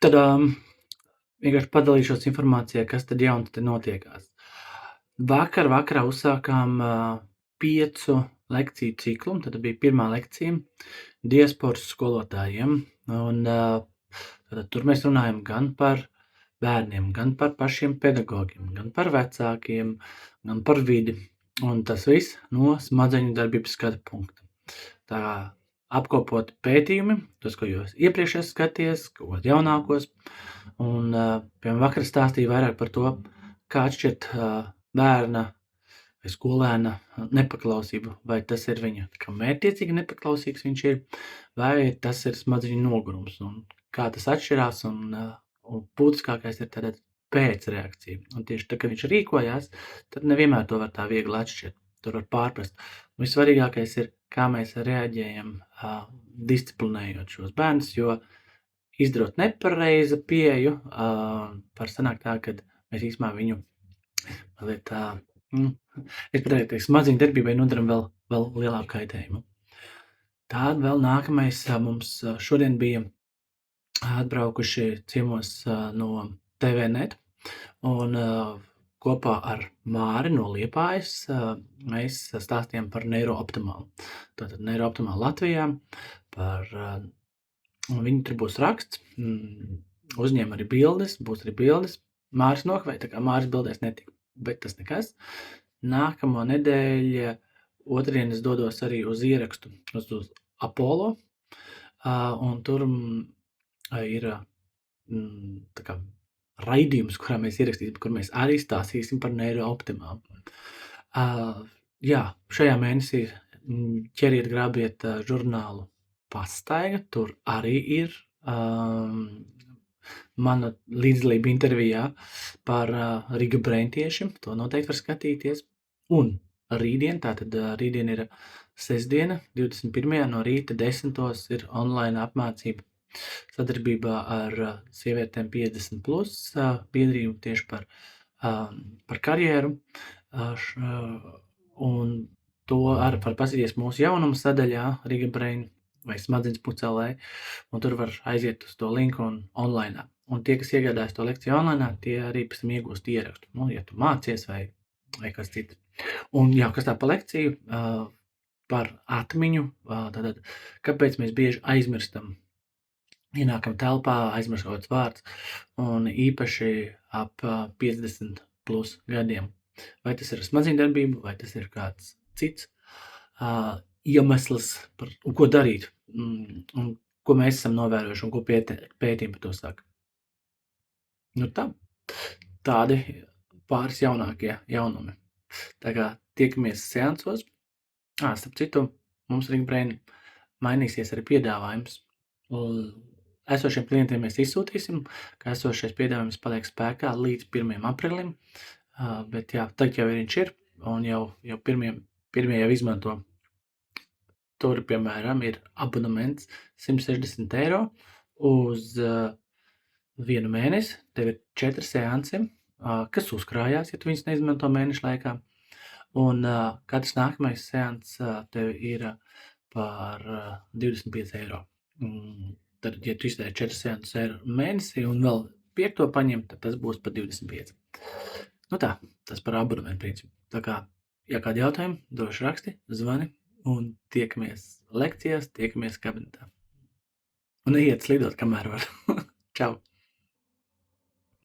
Tad vienkārši padalīšos informācijā, kas tad jaunu te notiekās. Vakarā uzsākām 5 lekciju ciklu, tad bija pirmā lekcija diasporas skolotājiem. Un tad tur mēs runājam gan par bērniem, gan par pašiem pedagogiem, gan par vecākiem, gan par vidi. Un tas viss no smadzeņu darbības skatu punkta. Tā apkopot pētījumi, tos, ko jūs iepriekš esat skatījies, kaut kāds jaunākos. Un, piemēram, vakar stāstīju vairāk par to, kā atšķirt bērna vai skolēna nepaklausību, vai tas ir viņa mērķtiecīgi nepaklausīgs viņš ir, vai tas ir smadzeņu nogurums, un kā tas atšķirās, un būtiskākais ir tāda pēcreakcija. Un tieši tā, kad viņš rīkojās, tad nevienmēr to var tā viegli atšķirt, tur var pārprast. Un vissvarīgākais ir, kā mēs reaģējam, disciplinējot šos bērnus, jo izdarot nepareizu pieeju, var sanākt tā, ka mēs īstenībā viņu mazliet smadzeņu darbībai nodaram vēl lielāku kaitējumu. Tāda vēl nākamais mums šodien bija atbraukuši ciemos no TVNet, un kopā ar Māri no Liepājas mēs stāstījām par Neurooptimālu. Tātad Neurooptimālu Latvijā, viņi tur būs raksts, uzņēma arī bildes, būs arī bildes. Māris nokavēja, tā kā Māris bildēs netika, bet tas nekas. Nākamo nedēļu otrdien es dodos arī uz ierakstu uz Apollo, un tur ir tā kā raidījums, kurā mēs ierakstīsim, kur mēs arī stāstīsim par Neurooptimālu. Jā, šajā mēnesī ķeriet, grābiet žurnālu Pastaiga, tur arī ir mana līdzdalība intervijā par Riga Braintieši, to noteikti var skatīties. Un rītdien, tātad rītdien ir sestdiena, 21. no rīta 10. ir online apmācība sadarbībā ar sievietēm 50+, biedrību tieši par karjeru. Un to arī var paskatīties mūsu jaunuma sadaļā Riga Brain vai smadzenes.lv, un tur var aiziet uz to linku un online. Un tie, kas iegādājas to lekciju online, tie arī pēc tam iegūst ierakstu. Ja tu mācies vai kas cits. Un jā, kas tā pa lekciju, par atmiņu, tātad, kāpēc mēs bieži aizmirstam. Ienākam telpā, aizmirst kaut kāds vārds, un īpaši ap 50+ gadiem. Vai tas ir smadzeņu darbība, vai tas ir kāds cits iemesls, ko darīt, un ko mēs esam novērojuši, un ko pētījumi par to saka. Nu tā, tādi pāris jaunākie jaunumi. Tā kā tiekamies seansos. Starp citu, mums Riga Brain mainīsies arī piedāvājums. Esošiem klientiem mēs izsūtīsim, ka esošais piedāvājums paliek spēkā līdz 1. aprīlim, bet jā, tagad jau viņš ir, un jau pirmie jau izmanto. Tur, piemēram, ir abonements 160 € uz 1 mēnesi, tev ir 4 seansi, kas uzkrājās, ja tu viņus neizmanto mēnešu laikā, un katrs nākamais seans tev ir par 25 €. Tad, ja tu izdēji 4 seansus mēnesī un vēl 5. paņem, tad tas būs par 25. Nu tā, tas par abonementu principu. Tā kā, ja kādi jautājumi, droši raksti, zvani, un tiekamies lekcijās, tiekamies kabinetā. Un neiet slidot, kamēr var. Čau!